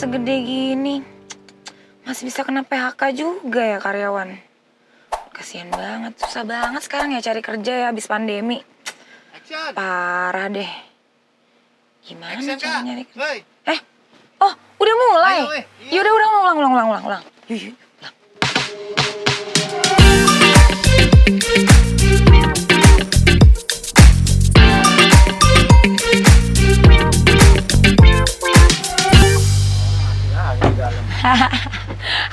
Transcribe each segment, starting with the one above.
segede gini masih bisa kena PHK juga ya karyawan. Kasian banget, susah banget sekarang ya cari kerja ya habis pandemi. Parah deh. Gimana cara nyari kerja? Oh, udah mulai. Ya udah ulang. Yuk.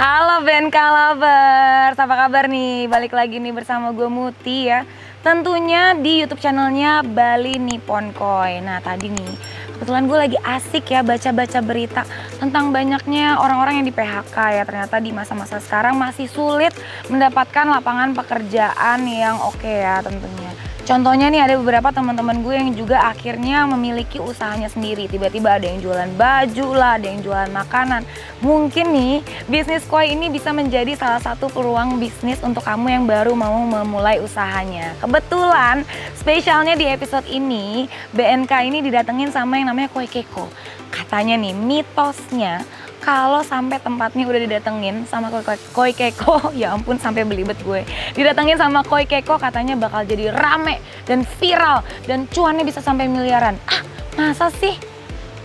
Halo BNK Lovers, apa kabar nih? Balik lagi nih bersama gue Muti ya. Tentunya di YouTube channelnya Bali Nippon Koi. Nah tadi nih, kebetulan gue lagi asik ya baca-baca berita tentang banyaknya orang-orang yang di PHK ya. Ternyata di masa-masa sekarang masih sulit mendapatkan lapangan pekerjaan yang oke ya tentunya. Contohnya nih ada beberapa teman-teman gue yang juga akhirnya memiliki usahanya sendiri. Tiba-tiba ada yang jualan baju lah, ada yang jualan makanan. Mungkin nih bisnis koi ini bisa menjadi salah satu peluang bisnis untuk kamu yang baru mau memulai usahanya. Kebetulan spesialnya di episode ini BNK ini didatengin sama yang namanya Koi Keko. Katanya nih mitosnya kalau sampai tempatnya udah didatengin sama Koi Keko, ya ampun sampai belibet gue. Didatengin sama Koi Keko katanya bakal jadi rame dan viral dan cuannya bisa sampai miliaran. Ah, masa sih?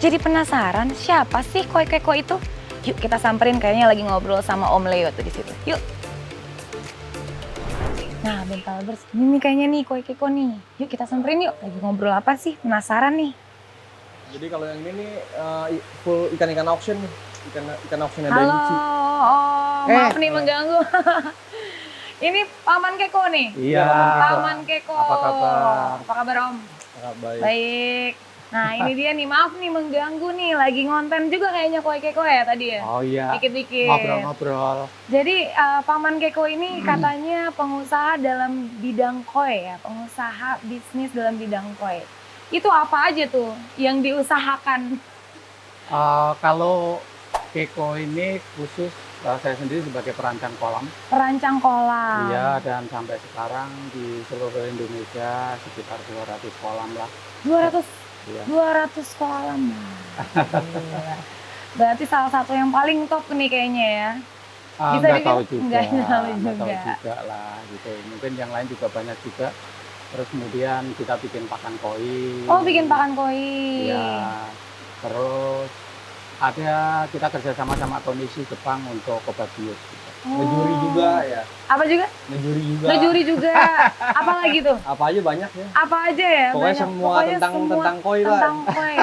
Jadi penasaran siapa sih Koi Keko itu? Yuk kita samperin, kayaknya lagi ngobrol sama Om Leo tuh di situ. Yuk. Nah, bentar ini kayaknya nih Koi Keko nih. Yuk kita samperin yuk. Lagi ngobrol apa sih? Penasaran nih. Jadi kalau yang ini nih full ikan-ikan auction nih. Ikan auction ada Halo, Gucci. Maaf nih mengganggu. Ini Paman Keko nih? Iya. Paman Keko. Apa kabar? Apa kabar Om? Baik. Baik. Nah ini dia nih, maaf nih mengganggu nih. Lagi ngonten juga kayaknya Koi Keko ya tadi ya? Oh iya. Dikit-dikit. Ngobrol-ngobrol. Jadi Paman Keko ini katanya pengusaha dalam bidang koi ya? Pengusaha bisnis dalam bidang koi. Itu apa aja tuh yang diusahakan? Kalau Keko ini khusus saya sendiri sebagai perancang kolam. Perancang kolam. Iya, dan sampai sekarang di seluruh Indonesia sekitar 200 kolam lah. 200? Iya. 200 kolam. Berarti salah satu yang paling top nih kayaknya ya. Bisa Nggak tahu juga. Nggak tahu Nggak tahu juga. juga lah gitu. Mungkin yang lain juga banyak juga. Terus kemudian kita bikin pakan koi. Oh, bikin pakan koi. Iya. Terus kita kerjasama sama kondisi Jepang untuk obat bius. Gitu. Oh. Ngejuri juga ya. Apa juga? Ngejuri juga. Ngejuri juga. Apa lagi tuh? Apa aja banyak ya. Apa aja ya? Pokoknya banyak. semua Pokoknya tentang koi lah. Tentang koi.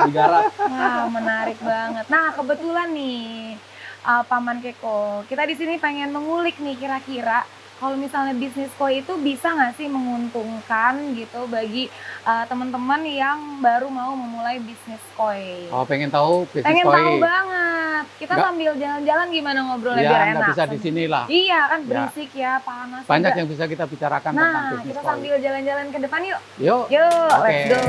Digarap. Wow, menarik banget. Nah, kebetulan nih Paman Keko, kita di sini pengen mengulik nih kira-kira kalau misalnya bisnis koi itu bisa nggak sih menguntungkan gitu bagi teman-teman yang baru mau memulai bisnis koi? Oh, pengen tahu bisnis Pengen koi? tahu banget. Kita sambil jalan-jalan gimana ngobrolnya ya, biar enak. nggak bisa di sini lah. Iya kan berisik ya, panas. Banyak juga. yang bisa kita bicarakan tentang Nah, bisnis kita koi. sambil jalan-jalan ke depan yuk. Yuk, Let's go.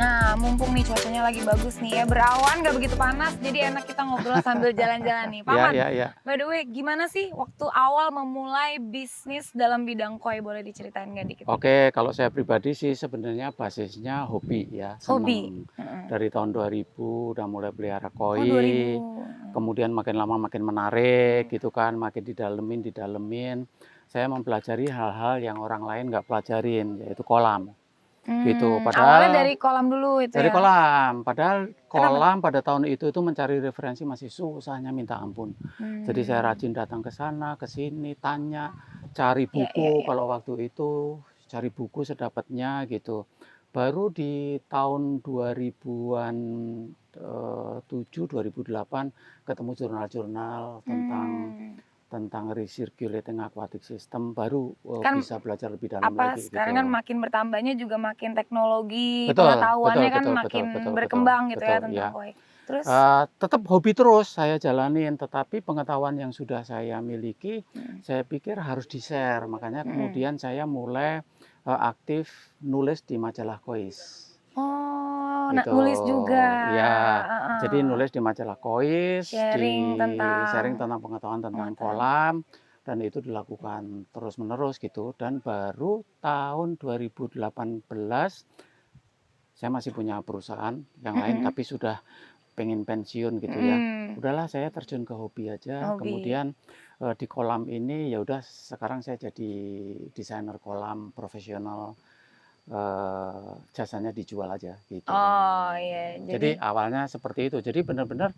Nah, mumpung nih cuacanya lagi bagus nih ya, berawan gak begitu panas, jadi enak kita ngobrol sambil jalan-jalan nih. Paman, ya. by the way, gimana sih waktu awal memulai bisnis dalam bidang koi? Boleh diceritain nggak dikit? Oke, kalau saya pribadi sih sebenarnya basisnya hobi ya. Hobi? Dari tahun 2000 udah mulai pelihara koi. Oh, 2000. Kemudian makin lama makin menarik gitu kan, makin didalemin. Saya mempelajari hal-hal yang orang lain nggak pelajarin, yaitu kolam. Gitu. Padahal awalnya dari kolam dulu itu dari ya? kolam. Padahal kolam pada tahun itu mencari referensi masih susahnya minta ampun. Jadi saya rajin datang ke sana, ke sini, tanya, cari buku. Kalau waktu itu cari buku sedapatnya gitu. Baru di tahun 2000-an 2008 ketemu jurnal-jurnal tentang recirculating aquatic system, baru kan bisa belajar lebih dalam lagi. Sekarang kan makin bertambahnya juga makin teknologi, pengetahuannya kan makin berkembang gitu ya tentang koi. Terus tetap hobi terus saya jalanin, tetapi pengetahuan yang sudah saya miliki, saya pikir harus di-share. Makanya kemudian saya mulai aktif nulis di majalah Kois. Gitu. Nulis juga. Ya, jadi nulis di majalah Kois, sharing tentang pengetahuan tentang kolam, dan itu dilakukan terus-menerus gitu. Dan baru tahun 2018 saya masih punya perusahaan yang lain tapi sudah pengen pensiun gitu ya. Udahlah saya terjun ke hobi aja. Hobi. Kemudian di kolam ini ya udah sekarang saya jadi desainer kolam profesional. Jasanya dijual aja gitu. Oh iya, Jadi awalnya seperti itu. Jadi benar-benar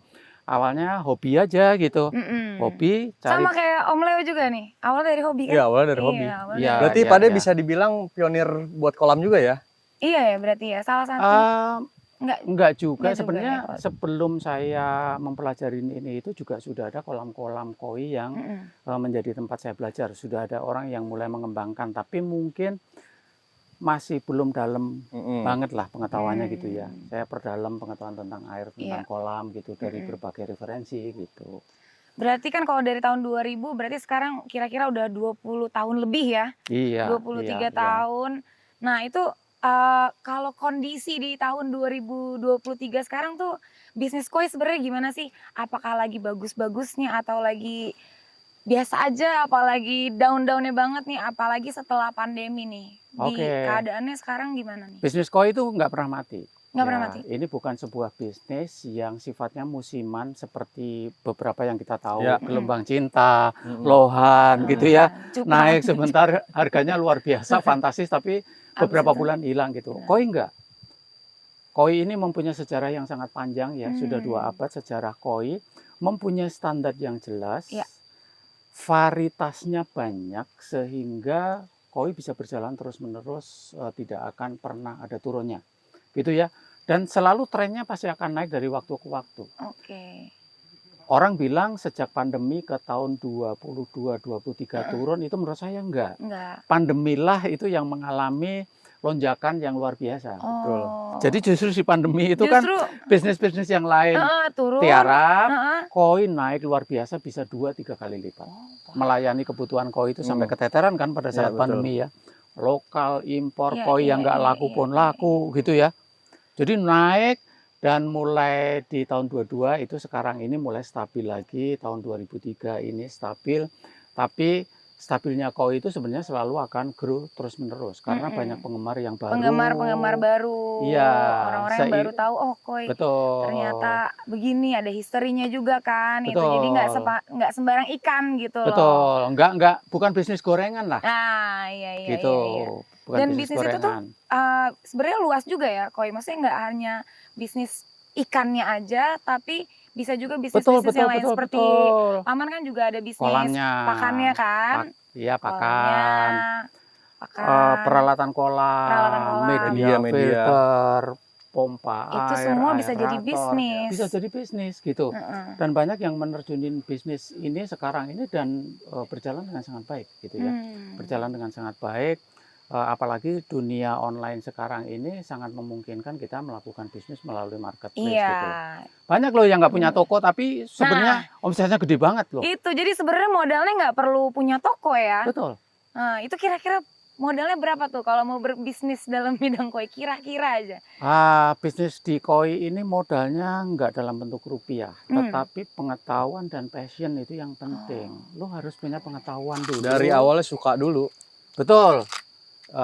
awalnya hobi aja gitu. Hobi cari. sama kayak Om Leo juga nih. Awalnya dari hobi kan? Iya, awalnya dari hobi. awalnya Iya. dari- Berarti iya, Pade iya. bisa dibilang pionir buat kolam juga ya? Iya ya berarti ya salah satu. Enggak. Enggak juga. Enggak juga Sebenarnya ya. sebelum saya mempelajari ini itu juga sudah ada kolam-kolam koi yang menjadi tempat saya belajar. Sudah ada orang yang mulai mengembangkan, tapi mungkin masih belum dalam banget lah pengetahuannya gitu ya. Saya perdalam pengetahuan tentang air, tentang kolam gitu dari berbagai referensi gitu. Berarti kan kalau dari tahun 2000 berarti sekarang kira-kira udah 20 tahun lebih ya. Iya. 23 iya. tahun. Nah, itu kalau kondisi di tahun 2023 sekarang tuh bisnis koi sebenarnya gimana sih? Apakah lagi bagus-bagusnya atau lagi biasa aja, apalagi down-downnya banget nih, apalagi setelah pandemi nih. Di keadaannya sekarang gimana nih? Bisnis koi itu nggak pernah mati. Nggak pernah mati. Ini bukan sebuah bisnis yang sifatnya musiman seperti beberapa yang kita tahu, gelombang cinta, lohan gitu ya. Naik sebentar harganya luar biasa, fantastis, tapi beberapa bulan hilang gitu. Koi enggak. Koi ini mempunyai sejarah yang sangat panjang ya, sudah 2 abad sejarah koi, mempunyai standar yang jelas. Varietasnya banyak sehingga koi bisa berjalan terus-menerus, tidak akan pernah ada turunnya. Gitu ya. Dan selalu trennya pasti akan naik dari waktu ke waktu. Orang bilang sejak pandemi ke tahun 22-23 turun, itu menurut saya enggak. Pandemilah itu yang mengalami lonjakan yang luar biasa. Jadi justru si pandemi itu kan bisnis-bisnis yang lain tiarap, koi naik luar biasa bisa 2-3 kali lipat. Melayani kebutuhan koi itu sampai keteteran kan pada saat pandemi ya. Lokal, impor, koi yang nggak laku pun laku gitu ya. Jadi naik dan mulai di tahun 22 itu sekarang ini mulai stabil lagi. Tahun 2003 ini stabil, tapi stabilnya koi itu sebenarnya selalu akan grow terus menerus karena banyak penggemar yang baru. Penggemar baru. Iya. Orang-orang yang baru tahu oh koi. Betul. Ternyata begini, ada historinya juga kan. Betul. Itu jadi nggak sembarang ikan gitu loh. Betul. Enggak bukan bisnis gorengan lah. Nah, iya. Gitu. Iya. Bukan dan bisnis bisnis gorengan. itu tuh sebenarnya luas juga ya koi. Maksudnya nggak hanya bisnis ikannya aja, tapi bisa juga bisnis-bisnis yang lain seperti Paman kan juga ada bisnis kolamnya, pakannya kan. Iya, pakan. Peralatan kolam, media, filter, pompa itu air, semua bisa aerator, jadi bisnis. Bisa jadi bisnis gitu. Dan banyak yang menerjunin bisnis ini sekarang ini dan berjalan dengan sangat baik gitu ya. Berjalan dengan sangat baik. Apalagi dunia online sekarang ini sangat memungkinkan kita melakukan bisnis melalui marketplace gitu. Banyak loh yang nggak punya toko tapi sebenarnya omsetnya gede banget loh. Itu jadi sebenarnya modalnya nggak perlu punya toko ya. Betul. Nah, itu kira-kira modalnya berapa tuh kalau mau berbisnis dalam bidang koi kira-kira aja? Bisnis di koi ini modalnya nggak dalam bentuk rupiah, tetapi pengetahuan dan passion itu yang penting. Lo harus punya pengetahuan dulu. Dari awalnya suka dulu. Betul.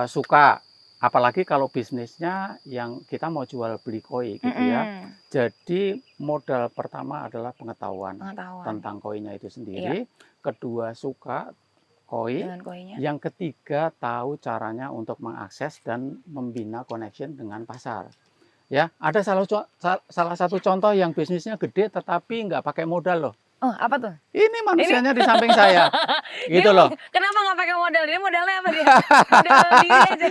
Suka, apalagi kalau bisnisnya yang kita mau jual beli koi gitu ya. Jadi modal pertama adalah pengetahuan tentang koinya itu sendiri. Kedua suka koi. Yang ketiga tahu caranya untuk mengakses dan membina connection dengan pasar. Ya, ada salah satu contoh yang bisnisnya gede tetapi nggak pakai modal loh. Oh, apa tuh? Ini manusianya di samping saya. Gitu loh. Kenapa nggak pakai modal? Dia modalnya apa dia? Modal diri aja.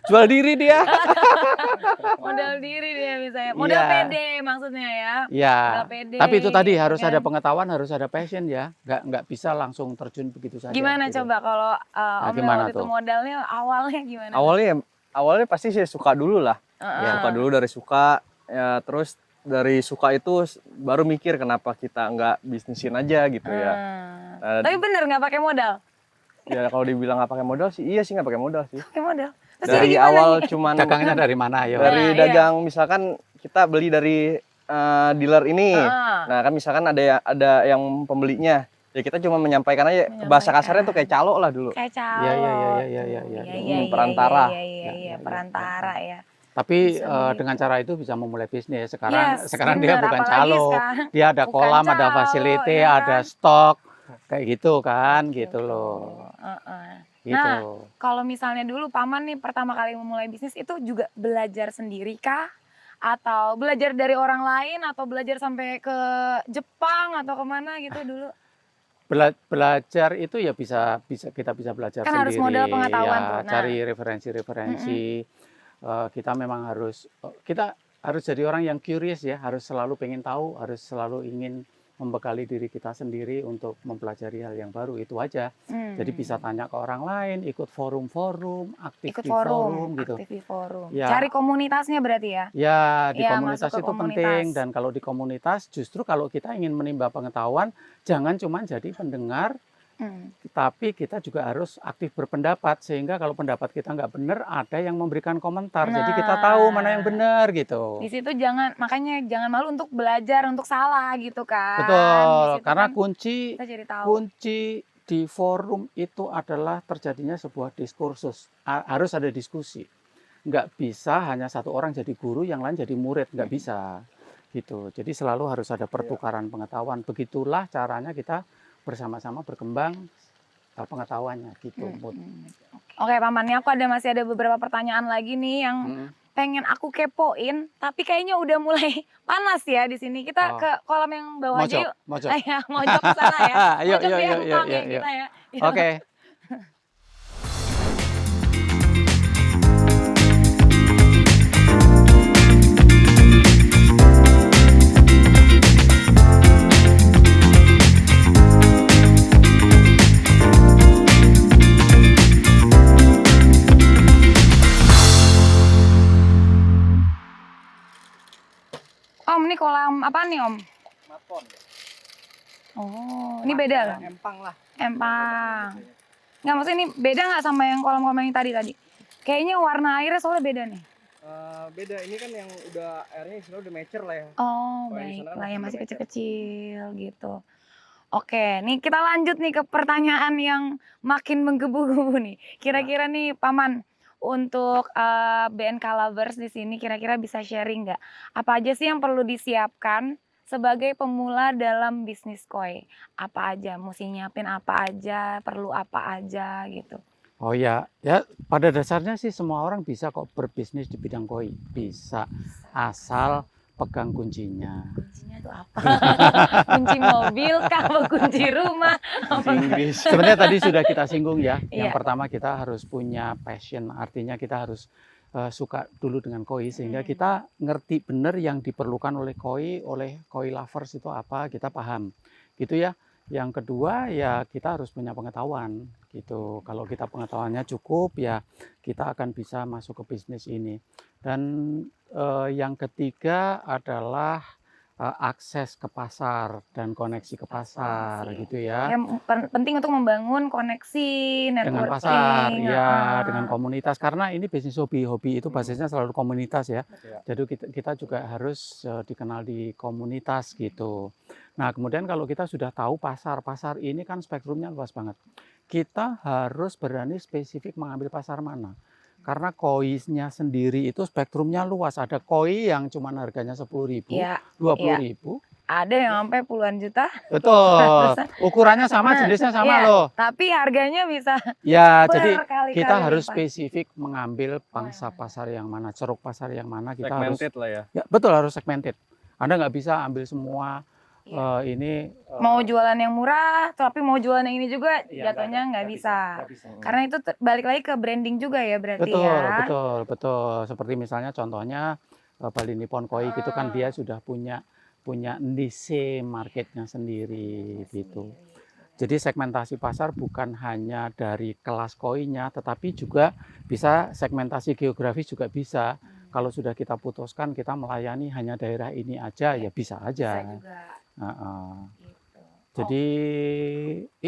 Jual diri dia. Modal diri dia misalnya. Modal pede maksudnya ya. Iya. Modal pede. Tapi itu tadi harus ada pengetahuan, harus ada passion ya. Nggak bisa langsung terjun begitu saja. Gimana gitu. coba kalau Om Leo itu modalnya awalnya gimana? Awalnya pasti sih suka dulu lah. Suka dulu dari suka. Ya, terus dari suka itu baru mikir kenapa kita nggak bisnisin aja gitu ya. Tapi bener nggak pakai modal? Ya kalau dibilang nggak pakai modal sih, iya sih nggak pakai modal sih. Pakai modal. Terus dari awal cuman dagangnya dari mana ya? Dari dagang misalkan kita beli dari dealer ini. Nah kan misalkan ada yang pembelinya. Ya kita cuma menyampaikan aja, bahasa kasarnya tuh kayak calo lah dulu. Kayak calo. Iya. Perantara. Iya, perantara ya. Tapi Bisa begitu. dengan cara itu bisa memulai bisnis. Sekarang Yes, sekarang dia bener. bukan Apalagi calo, sekarang dia ada bukan kolam, ada calo, fasiliti, ya ada kan? stok, kayak gitu kan, gitu loh. Gitu. Nah, kalau misalnya dulu Paman nih pertama kali memulai bisnis itu juga belajar sendiri kah? Atau belajar dari orang lain? Atau belajar sampai ke Jepang atau kemana gitu dulu? Belajar itu ya bisa kita bisa belajar Kan harus sendiri, modal pengetahuan ya tuh. Nah. cari referensi-referensi. Kita memang harus jadi orang yang curious ya, harus selalu pengen tahu, harus selalu ingin membekali diri kita sendiri untuk mempelajari hal yang baru, itu aja. Jadi bisa tanya ke orang lain, ikut forum-forum, aktif Ikut di forum gitu. aktif di forum. Ya. Cari komunitasnya berarti ya? Ya, di Ya, komunitas masuk ke itu komunitas. penting, dan kalau di komunitas justru kalau kita ingin menimba pengetahuan, jangan cuma jadi pendengar, tapi kita juga harus aktif berpendapat, sehingga kalau pendapat kita nggak benar, ada yang memberikan komentar, jadi kita tahu mana yang benar gitu. Di situ makanya jangan malu untuk belajar, untuk salah gitu kan. Betul, Di situ karena kan kita jadi tahu. kunci di forum itu adalah terjadinya sebuah diskursus, harus ada diskusi. Nggak bisa hanya satu orang jadi guru, yang lain jadi murid, nggak bisa gitu. Jadi selalu harus ada pertukaran pengetahuan. Begitulah caranya kita bersama-sama berkembang pengetahuannya gitu. Oke Paman, ini masih ada beberapa pertanyaan lagi nih yang pengen aku kepoin, tapi kayaknya udah mulai panas ya di sini. Kita ke kolam yang bawah aja yuk. Mojok. Mojok ke sana ya. Yuk. Kita ya. Oke. Om, ini kolam apa nih Om? Maton. Oh, ini beda loh. Empang lah. Empang. Nggak, maksudnya ini beda nggak sama yang kolam-kolam yang tadi? Kayaknya warna airnya soalnya beda nih. Beda, ini kan yang airnya udah mature lah ya. Oh, baiklah, yang masih kecil-kecil gitu. Oke, nih kita lanjut nih ke pertanyaan yang makin menggebu-gebu nih. Kira-kira nih Paman, untuk BNK Lovers di sini kira-kira bisa sharing nggak? Apa aja sih yang perlu disiapkan sebagai pemula dalam bisnis koi? Apa aja, mesti nyiapin apa aja, perlu apa aja gitu. Oh ya, pada dasarnya sih semua orang bisa kok berbisnis di bidang koi, bisa asal pegang kuncinya. Kuncinya itu apa? Kunci mobil kah, kunci rumah? Inggris. Sebenarnya tadi sudah kita singgung ya. Yang Iya. pertama kita harus punya passion, artinya kita harus suka dulu dengan koi, sehingga kita ngerti benar yang diperlukan oleh koi lovers itu apa, kita paham gitu ya. Yang kedua ya kita harus punya pengetahuan gitu. Kalau kita pengetahuannya cukup ya kita akan bisa masuk ke bisnis ini. Dan yang ketiga adalah akses ke pasar dan koneksi ke pasar gitu ya. Yang penting untuk membangun koneksi, networking. Dengan pasar, ya, dengan komunitas. Karena ini bisnis hobi itu basisnya selalu komunitas ya. Jadi kita juga harus dikenal di komunitas gitu. Nah kemudian kalau kita sudah tahu pasar ini kan spektrumnya luas banget. Kita harus berani spesifik mengambil pasar mana. Karena koinya sendiri itu spektrumnya luas. Ada koi yang cuma harganya 10.000, Ya, 20.000. ada yang sampai puluhan juta. Betul. Ukurannya sama, jenisnya sama ya, loh. Tapi harganya bisa. Ya, jadi berkali-kali kita harus lipat. spesifik mengambil pangsa pasar yang mana, ceruk pasar yang mana. Kita Segmented harus, lah ya. Ya, betul, harus segmented. Anda nggak bisa ambil semua ini. Mau jualan yang murah, tapi mau jualan yang ini juga Ya, jatuhnya nggak bisa. nggak bisa. Karena itu balik lagi ke branding juga ya berarti ya. Betul. Seperti misalnya contohnya Bali Nippon Koi gitu kan dia sudah punya niche marketnya sendiri gitu. Jadi segmentasi pasar bukan hanya dari kelas koinya, tetapi juga bisa segmentasi geografis juga bisa. Kalau sudah kita putuskan kita melayani hanya daerah ini aja ya bisa aja. Bisa juga. Gitu. Jadi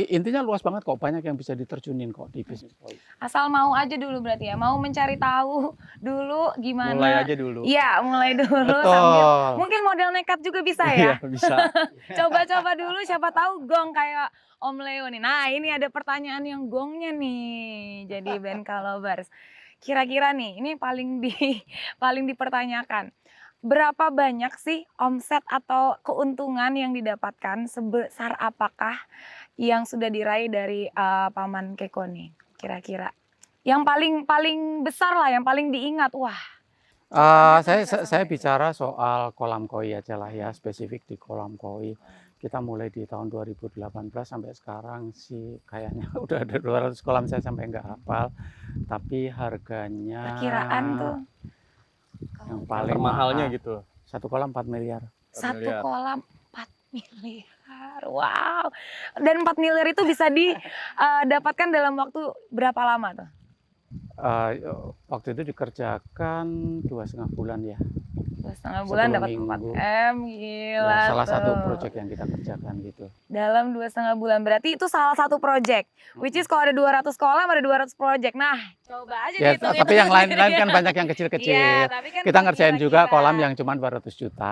intinya luas banget kok, banyak yang bisa diterjunin kok di bisnis koi. Asal mau aja dulu berarti ya, mau mencari tahu dulu gimana. Mulai aja dulu. Iya, mulai dulu Betul. sambil mungkin model nekat juga bisa ya. Iya, bisa. Coba-coba dulu siapa tahu gong kayak Om Leo nih. Nah, ini ada pertanyaan yang gongnya nih. Jadi BNK Lovers. Kira-kira nih, ini paling dipertanyakan. Berapa banyak sih omset atau keuntungan yang didapatkan, sebesar apakah yang sudah diraih dari Paman Keko nih kira-kira? Yang paling besar lah, yang paling diingat. Wah, Saya bicara soal kolam koi aja lah ya, spesifik di kolam koi. Kita mulai di tahun 2018 sampai sekarang sih kayaknya udah ada 200 kolam, saya sampai nggak hafal. Tapi harganya perkiraan tuh yang paling Termahalnya mahal, gitu. satu kolam 4 miliar. satu miliar. kolam 4 miliar. Wow. Dan 4 miliar itu bisa didapatkan dalam waktu berapa lama tuh? Waktu itu dikerjakan 2,5 bulan ya. 2,5 bulan 10 dapat minggu. 4M, Ya, gila salah satu tuh. proyek yang kita kerjakan gitu. Dalam 2,5 bulan, berarti itu salah satu project. Which is kalau ada 200 kolam ada 200 project. Nah, coba aja Ya, dihitung tapi yang lain-lain kan banyak yang kecil-kecil. Iya, tapi kan Kita ngerjain juga kira-kira. kolam yang cuma 200 juta.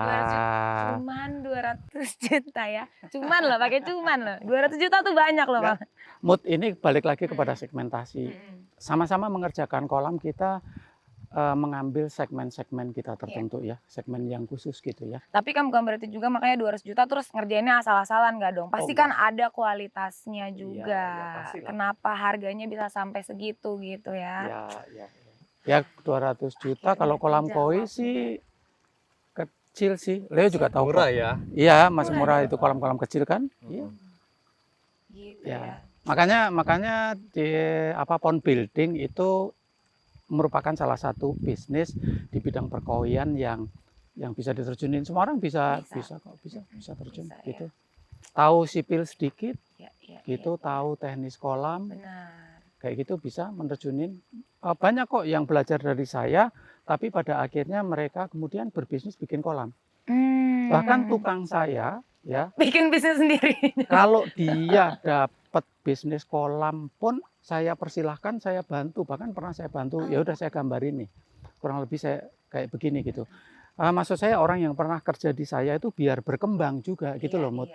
Cuman 200 juta ya. Cuman loh, pakai cuman loh. 200 juta tuh banyak loh, Bang. Mood ini balik lagi kepada segmentasi. Sama-sama mengerjakan kolam, kita mengambil segmen-segmen kita tertentu ya, segmen yang khusus gitu ya. Tapi kan bukan berarti juga makanya 200 juta terus ngerjainnya asal-asalan nggak dong. Pasti kan ada kualitasnya juga. iya, pastilah. Kenapa harganya bisa sampai segitu gitu ya. Ya 200 juta kalau kolam koi sih kecil sih. Leo juga tahu Murah kok. ya. Iya, masih murah itu kolam-kolam kecil kan. Iya. Gitu Ya. ya. Makanya di pond building itu merupakan salah satu bisnis di bidang perkoian yang bisa diterjunin. Semua orang bisa terjun Bisa, gitu. Tahu sipil sedikit Ya, gitu, tahu teknis kolam benar. kayak gitu bisa menerjunin. Banyak kok yang belajar dari saya, tapi pada akhirnya mereka kemudian berbisnis bikin kolam. Bahkan tukang saya ya, bikin bisnis sendiri. kalau dia dapat bisnis kolam pun saya persilahkan, saya bantu. Bahkan pernah saya bantu, ya udah saya gambarin nih, kurang lebih saya kayak begini gitu. Maksud saya orang yang pernah kerja di saya itu biar berkembang juga gitu loh, Mut.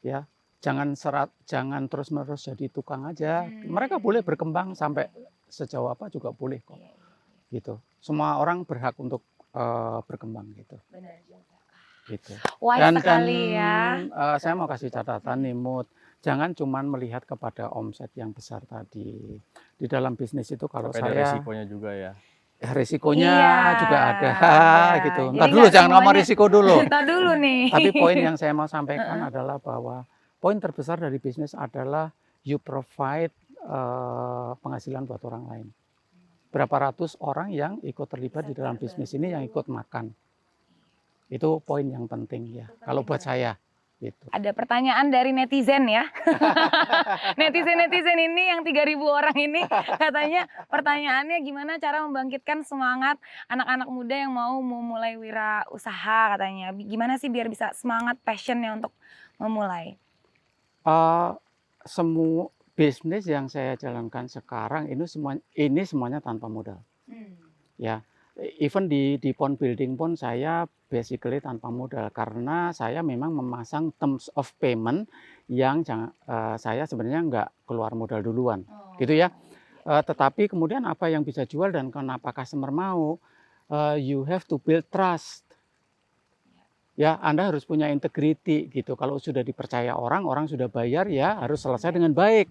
Ya, jangan terus-menerus jadi tukang aja. Mereka boleh berkembang sampai sejauh apa juga boleh kok. Gitu. Semua orang berhak untuk berkembang gitu. Benar juga. Gitu. Wise sekali ya. Saya mau kasih catatan nih, Mut. Jangan cuman melihat kepada omset yang besar tadi. Di dalam bisnis itu kalau Tapi ada saya resikonya juga ya. resikonya Iya, juga ada gitu. Jadi Ntar dulu nggak jangan ngomong semuanya- risiko dulu. Ntar dulu nih. Tapi poin yang saya mau sampaikan adalah bahwa poin terbesar dari bisnis adalah you provide penghasilan buat orang lain. Berapa ratus orang yang ikut terlibat di dalam bisnis ini yang ikut makan. Itu poin yang penting ya. Kalau buat saya gitu. Ada pertanyaan dari netizen ya. Netizen ini yang 3.000 orang ini katanya pertanyaannya gimana cara membangkitkan semangat anak-anak muda yang mau memulai wirausaha katanya. Gimana sih biar bisa semangat passionnya untuk memulai? Semua bisnis yang saya jalankan sekarang ini semuanya tanpa modal. Ya, even di pond building pun saya basically tanpa modal karena saya memang memasang terms of payment yang saya sebenarnya nggak keluar modal duluan, gitu ya. Tetapi kemudian apa yang bisa jual dan kenapa customer mau, you have to build trust. Ya, Anda harus punya integrity gitu. Kalau sudah dipercaya orang sudah bayar ya harus selesai dengan baik,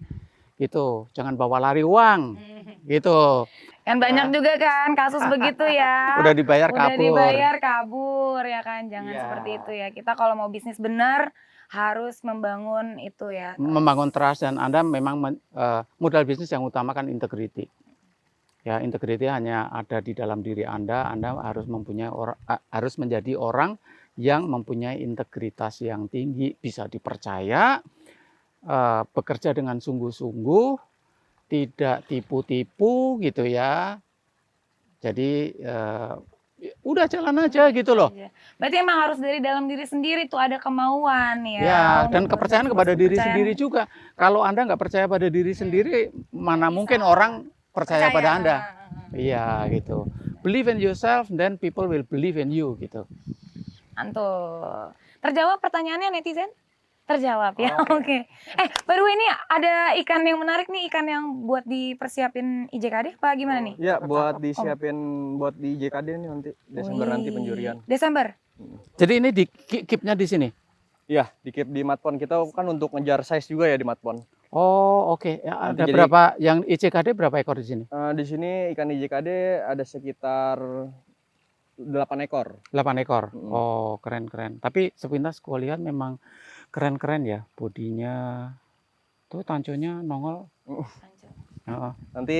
gitu. Jangan bawa lari uang, gitu. Kan banyak juga kan kasus begitu ya. Udah dibayar kabur. Udah dibayar kabur ya kan. Jangan Iya. seperti itu ya. Kita kalau mau bisnis benar harus membangun itu ya. Membangun trust dan Anda memang modal bisnis yang utamakan integrity. Ya, integrity hanya ada di dalam diri Anda. Anda harus harus menjadi orang yang mempunyai integritas yang tinggi, bisa dipercaya, bekerja dengan sungguh-sungguh, tidak tipu-tipu gitu ya. Jadi udah jalan aja gitu loh. Aja. Berarti emang harus dari dalam diri sendiri tuh ada kemauan ya. Ya, dan untuk kepercayaan berbisnis, kepada diri kepercayaan. sendiri juga. Kalau Anda nggak percaya pada diri sendiri, mana Bisa. mungkin orang percaya pada Anda. Heeh. Iya, gitu. Believe in yourself, then people will believe in you, gitu. Mantul. Terjawab pertanyaannya netizen? Terjawab ya, oke. By the way ini ada ikan yang menarik nih, ikan yang buat dipersiapin IJKD apa gimana nih? Ya, buat disiapin buat di JKD nih nanti Desember nanti penjurian. Desember? Jadi ini di keep-nya di sini? Iya, di keep di matpon kita kan untuk ngejar size juga ya di matpon. Oh, oke. Ya, ada Nanti jadi- berapa, yang IJKD berapa ekor di sini? Di sini ikan IJKD ada sekitar 8 ekor. 8 ekor. Mm. Oh, keren-keren. Tapi sepintas gua lihat memang keren-keren ya, bodinya. Tuh tanconya nongol. Heeh. Nanti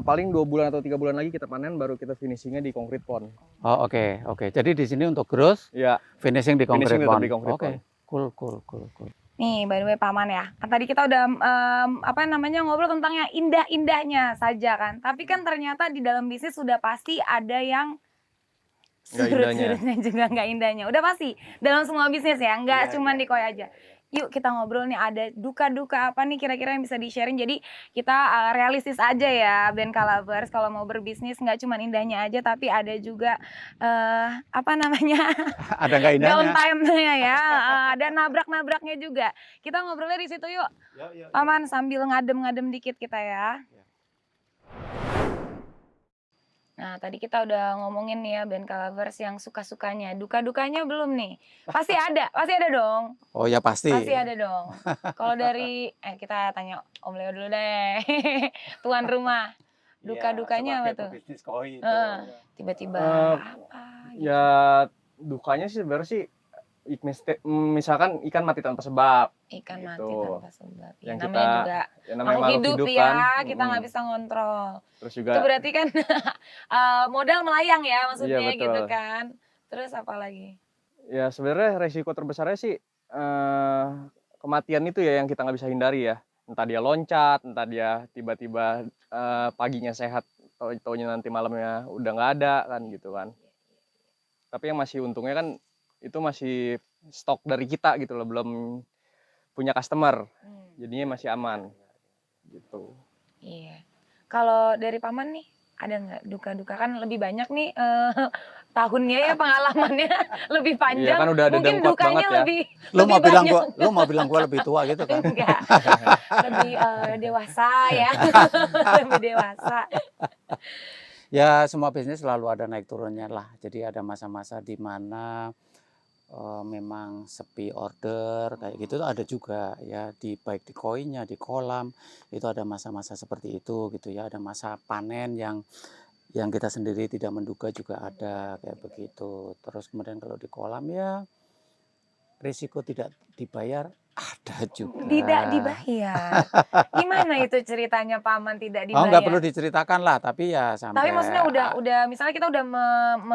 paling 2 bulan atau 3 bulan lagi kita panen baru kita finishingnya di concrete pond. Oh, oke. Jadi di sini untuk growth, Ya, finishing di concrete Finishing tetap pond. di concrete Oke. pond. Cool. Nih, by the way Paman ya. Kan tadi kita udah ngobrol tentang yang indah-indahnya saja kan. Tapi kan ternyata di dalam bisnis sudah pasti ada yang Nggak indahnya. surut-surutnya juga nggak indahnya. Udah pasti dalam semua bisnis ya, nggak cuman di koi aja. Yuk kita ngobrol nih, ada duka-duka apa nih kira-kira yang bisa di-sharing. Jadi kita realistis aja ya BNK Lovers, kalau mau berbisnis nggak cuman indahnya aja tapi ada juga apa namanya? Ada nggak indahnya? downtime-nya ya, ada nabrak-nabraknya juga. Kita ngobrolnya di situ yuk. Paman sambil ngadem-ngadem dikit kita ya. Nah, tadi kita udah ngomongin nih ya BNK Lovers yang suka-sukanya. Duka-dukanya belum nih? Pasti ada dong. Oh ya pasti. Pasti ada dong. Kalau dari kita tanya Om Leo dulu deh. Tuan rumah. Duka-dukanya apa tuh? Tiba-tiba apa gitu. ya dukanya sih sebenarnya sih misalkan ikan mati tanpa sebab. Ikan mati gitu. tanpa sebab. Ya, Yang namanya kita- juga Ya namanya makhluk hidup ya, kan. kita nggak bisa ngontrol. Terus juga Itu berarti kan modal melayang ya maksudnya Iya, betul. gitu kan. Terus apa lagi? ya sebenarnya resiko terbesarnya sih kematian itu ya yang kita nggak bisa hindari ya. Entah dia loncat, entah dia tiba-tiba paginya sehat, taunya nanti malamnya udah nggak ada kan gitu kan. Tapi yang masih untungnya kan itu masih stok dari kita gitu loh, belum punya customer, jadinya masih aman gitu. Iya. Kalau dari Paman nih ada nggak duka-duka, kan lebih banyak nih tahunnya ya, pengalamannya lebih panjang. Iya kan udah ada Mungkin dengkot dukanya banget ya. lebih Lu mau bilang banyak. gua lebih tua gitu kan? Enggak. Lebih dewasa ya. Lebih dewasa. Ya semua bisnis selalu ada naik turunnya lah. Jadi ada masa-masa di mana memang sepi order kayak gitu tuh ada juga ya, baik di koinnya, di kolam itu ada masa-masa seperti itu gitu ya. Ada masa panen yang kita sendiri tidak menduga juga ada kayak begitu. Terus kemudian kalau di kolam ya risiko tidak dibayar ada juga. Tidak dibayar. Gimana itu ceritanya Paman tidak dibayar? Oh, nggak perlu diceritakan lah, tapi ya sampai. Tapi maksudnya udah misalnya kita udah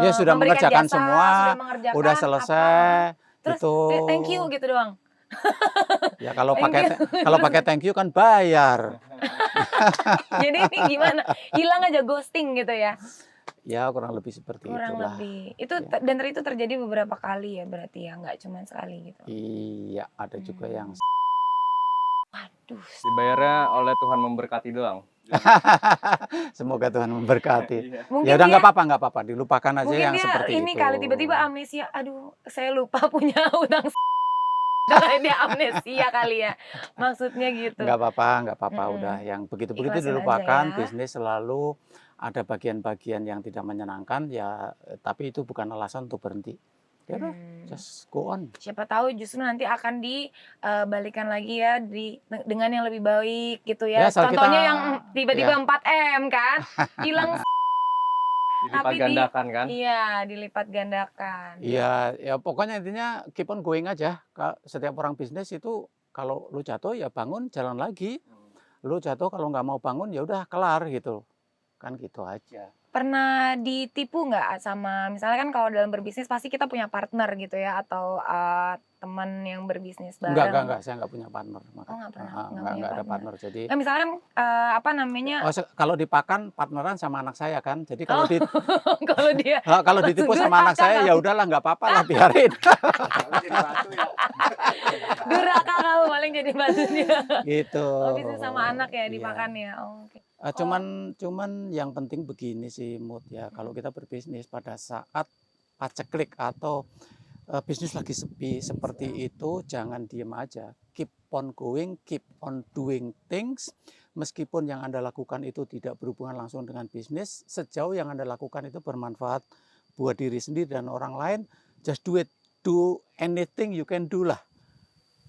ya sudah memberikan mengerjakan jasa, semua, sudah mengerjakan udah selesai. Terus itu. thank you gitu doang. Ya kalau Thank pakai thank you kan bayar. Jadi ini gimana? Hilang aja, ghosting gitu ya. Ya kurang lebih seperti Kurang itulah. lebih. Itu Ya. dan itu terjadi beberapa kali ya berarti ya, nggak cuma sekali gitu. Iya, ada juga yang Waduh. Dibayarnya oleh Tuhan memberkati doang. semoga Tuhan memberkati. Iya. Mungkin Ya udah dia- nggak apa-apa, dilupakan aja mungkin yang dia seperti ini itu. kali tiba-tiba amnesia. Aduh, saya lupa punya utang. Dia amnesia kali ya. Maksudnya gitu. Nggak apa-apa, Mm-mm. udah yang begitu-begitu Ikhlasin aja dilupakan. ya. Bisnis selalu ada bagian-bagian yang tidak menyenangkan ya, tapi itu bukan alasan untuk berhenti. Ya udah, just go on. Siapa tahu justru nanti akan dibalikan lagi ya dengan yang lebih baik gitu ya. Ya, asal Contohnya kita- yang tiba-tiba ya. 4M kan, hilang. Dilipat Tapi gandakan kan. Iya, dilipat gandakan. Iya, ya pokoknya intinya keep on going aja. Setiap orang bisnis itu kalau lu jatuh ya bangun, jalan lagi. Lu jatuh kalau nggak mau bangun ya udah kelar gitu. Kan gitu aja. pernah ditipu nggak sama misalnya kan kalau dalam berbisnis pasti kita punya partner gitu ya atau teman yang berbisnis bareng. Enggak, saya nggak punya partner. Nggak pernah, nggak Nggak punya ada partner. partner. Jadi Misalkan apa namanya? kalau di Pakan partneran sama anak saya kan. Jadi Oh, kalau dia kalau ditipu sama anak saya ya udahlah nggak apa-apa lah biarin. durhaka kamu paling jadi batunya. Gitu. Oh, bisnis sama anak ya Iya. dimakan ya. Oh, oke. Cuman yang penting begini sih Mut ya, kalau kita berbisnis pada saat paceklik atau bisnis lagi sepi seperti itu, jangan diem aja, keep on going, keep on doing things, meskipun yang Anda lakukan itu tidak berhubungan langsung dengan bisnis, sejauh yang Anda lakukan itu bermanfaat buat diri sendiri dan orang lain, just do it, do anything you can do lah.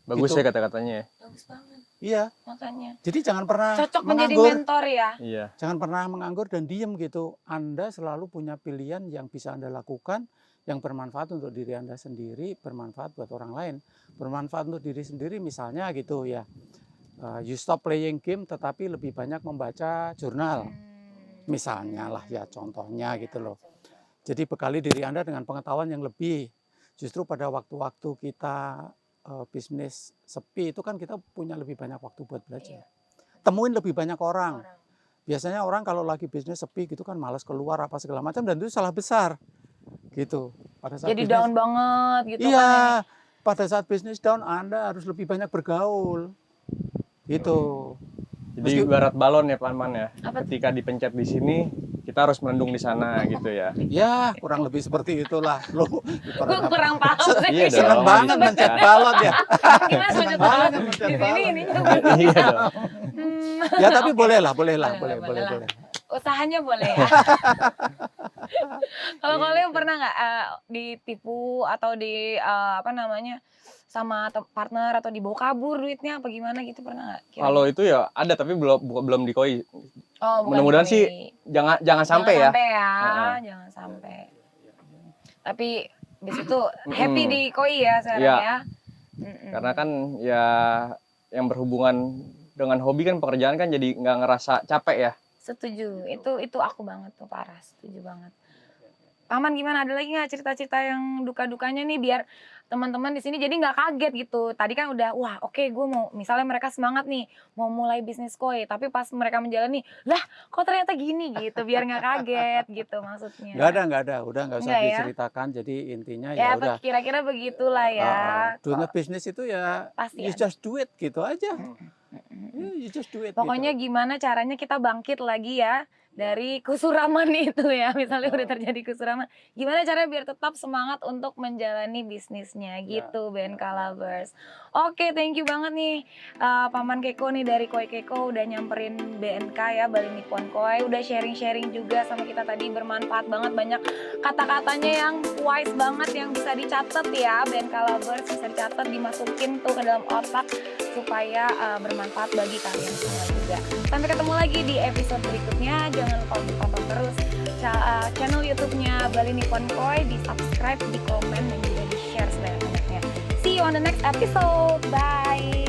Bagus Gitu. ya kata-katanya ya. Bagus banget Iya, makanya. jadi jangan pernah Cocok menjadi menganggur. mentor ya. Iya. Jangan pernah menganggur dan diem gitu. Anda selalu punya pilihan yang bisa Anda lakukan yang bermanfaat untuk diri Anda sendiri, bermanfaat buat orang lain, bermanfaat untuk diri sendiri misalnya gitu ya. You stop playing game tetapi lebih banyak membaca jurnal. Misalnya lah ya contohnya gitu loh. Jadi bekali diri Anda dengan pengetahuan yang lebih. Justru pada waktu-waktu kita bisnis sepi itu kan kita punya lebih banyak waktu buat belajar. Temuin lebih banyak orang. Biasanya orang kalau lagi bisnis sepi gitu kan malas keluar apa segala macam dan itu salah besar. Gitu. Pada saat Jadi bisnis, down banget gitu iya, kan. Ya. pada saat bisnis down Anda harus lebih banyak bergaul. Gitu. Jadi ibarat balon ya Paman ya. Apa tuh? Ketika dipencet di sini, kita harus melendung di sana gitu ya. Ya, kurang lebih seperti itulah. Loh, Gue kurang paham sih. Iya seneng dong, banget bisa. mencet balon ya. Gimana Seneng mencet banget balon? mencet Di sini balon. ini. Iya dong. Ya tapi boleh lah. Boleh. Usahanya boleh ya. Kalau kalian pernah nggak ditipu atau di apa namanya sama partner atau dibawa kabur duitnya apa gimana gitu pernah nggak? Kalau itu ya ada tapi belum dikoi. Oh, bukan mudah-mudahan dikoi. sih jangan sampai ya. Heeh. Jangan sampai. Tapi bis itu happy di koi ya sekarang Iya. ya. Karena kan ya yang berhubungan dengan hobi kan pekerjaan kan jadi nggak ngerasa capek ya. Setuju. Itu aku banget tuh parah. Setuju banget. Paman gimana? Ada lagi nggak cerita-cerita yang duka-dukanya nih biar teman-teman di sini jadi nggak kaget gitu. Tadi kan udah wah oke gue mau misalnya mereka semangat nih mau mulai bisnis koi tapi pas mereka menjalani lah kok ternyata gini gitu biar nggak kaget gitu maksudnya. Nggak ada. Udah nggak usah Nggak ya? diceritakan. Jadi intinya Ya ya udah. kira-kira begitulah ya. Dunia bisnis itu ya Pasti you ada. just do it gitu aja. You just do it. Pokoknya gitu. gimana caranya kita bangkit lagi ya dari kusuraman itu ya. Misalnya udah terjadi kusuraman. Gimana caranya biar tetap semangat untuk menjalani bisnisnya gitu BNK Lovers. Oke, thank you banget nih Paman Keko nih dari Koi Keko udah nyamperin BNK ya Bali Nippon Koi. Udah sharing-sharing juga sama kita tadi bermanfaat banget banyak kata-katanya yang wise banget yang bisa dicatat ya BNK Lovers bisa dicatat dimasukin tuh ke dalam otak supaya bermanfaat bagi kalian semua juga. Sampai ketemu lagi di episode berikutnya. Jangan lupa untuk tonton terus channel YouTube-nya Bali Nippon Koi, di subscribe, di komen, dan juga di share sebanyak-banyaknya. See you on the next episode. Bye.